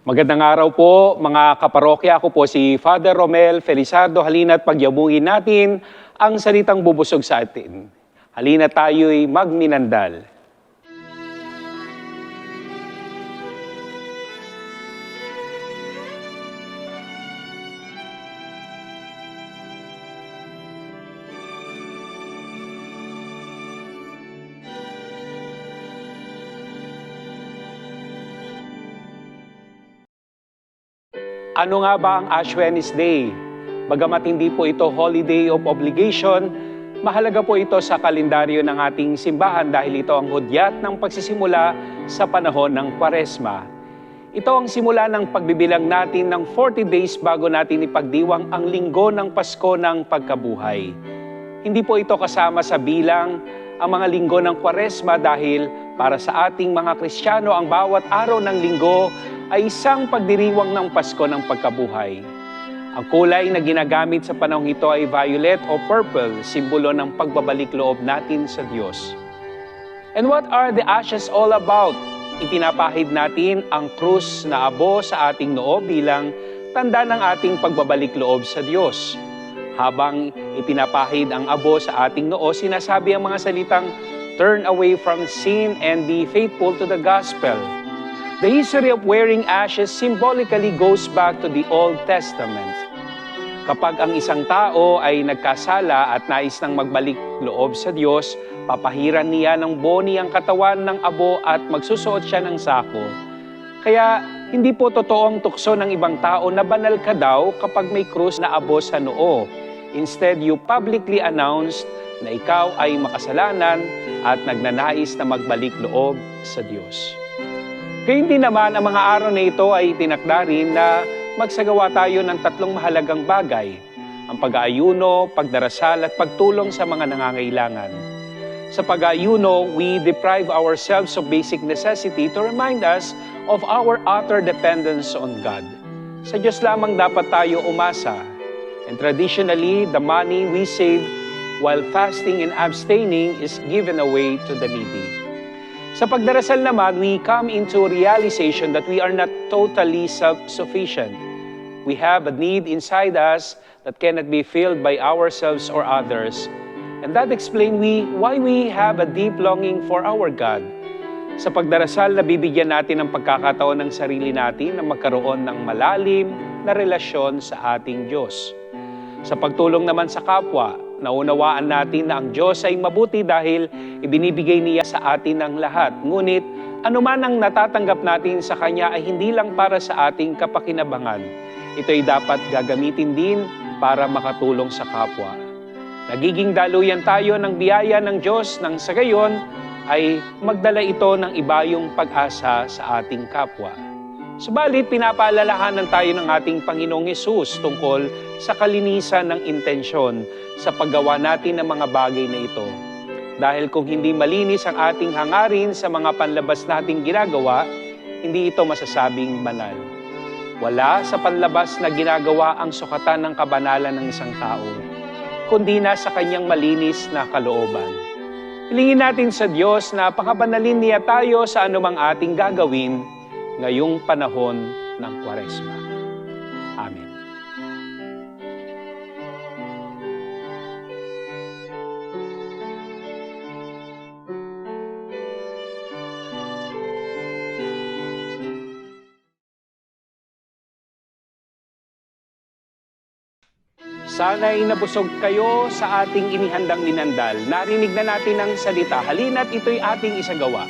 Magandang araw po mga kaparokya. Ako po si Father Romel Felizardo. Halina't pagyabungin natin ang salitang bubusog sa atin. Halina tayo'y magminandal. Ano nga ba ang Ash Wednesday? Bagamat hindi po ito holiday of obligation, mahalaga po ito sa kalendaryo ng ating simbahan dahil ito ang hudyat ng pagsisimula sa panahon ng Kwaresma. Ito ang simula ng pagbibilang natin ng 40 days bago natin ipagdiwang ang linggo ng Pasko ng Pagkabuhay. Hindi po ito kasama sa bilang ang mga linggo ng Kwaresma dahil para sa ating mga Kristiyano ang bawat araw ng linggo ay isang pagdiriwang ng Pasko ng Pagkabuhay. Ang kulay na ginagamit sa panahong ito ay violet o purple, simbolo ng pagbabalik loob natin sa Diyos. And what are the ashes all about? Ipinapahid natin ang krus na abo sa ating noo bilang tanda ng ating pagbabalik loob sa Diyos. Habang ipinapahid ang abo sa ating noo, sinasabi ang mga salitang, "Turn away from sin and be faithful to the gospel." The history of wearing ashes symbolically goes back to the Old Testament. Kapag ang isang tao ay nagkasala at nais nang magbalik loob sa Diyos, papahiran niya ng boni ang katawan ng abo at magsusuot siya ng sako. Kaya hindi po totoong tukso ng ibang tao na banal ka daw kapag may krus na abo sa noo. Instead, you publicly announced na ikaw ay makasalanan at nagnanais na magbalik loob sa Diyos. Gayun din naman, ang mga araw na ito ay tinakda rin na magsagawa tayo ng tatlong mahalagang bagay: ang pag-aayuno, pagdarasal at pagtulong sa mga nangangailangan. Sa pag-aayuno, we deprive ourselves of basic necessity to remind us of our utter dependence on God. Sa Diyos lamang dapat tayo umasa. And traditionally, the money we save while fasting and abstaining is given away to the needy. Sa pagdarasal naman, we come into realization that we are not totally self-sufficient. We have a need inside us that cannot be filled by ourselves or others. And that explains why we have a deep longing for our God. Sa pagdarasal, nabibigyan natin ng pagkakataon ng sarili natin na magkaroon ng malalim na relasyon sa ating Diyos. Sa pagtulong naman sa kapwa, naunawaan natin na ang Diyos ay mabuti dahil ibinibigay niya sa atin ang lahat. Ngunit anuman ang natatanggap natin sa Kanya ay hindi lang para sa ating kapakinabangan. Ito ay dapat gagamitin din para makatulong sa kapwa. Nagiging daluyan tayo ng biyaya ng Diyos nang sa gayon ay magdala ito ng ibayong pag-asa sa ating kapwa. Subalit, pinapaalalahanan tayo ng ating Panginoong Hesus tungkol sa kalinisan ng intensyon sa paggawa natin ng mga bagay na ito. Dahil kung hindi malinis ang ating hangarin sa mga panlabas nating ginagawa, hindi ito masasabing banal. Wala sa panlabas na ginagawa ang sukatan ng kabanalan ng isang tao, kundi na sa kanyang malinis na kalooban. Hilingin natin sa Diyos na pakabanalin niya tayo sa anumang ating gagawin ngayong panahon ng Kwaresma. Amen. Sana'y nabusog kayo sa ating inihandang minandal. Narinig na natin ang salita. Halina't ito'y ating isagawa.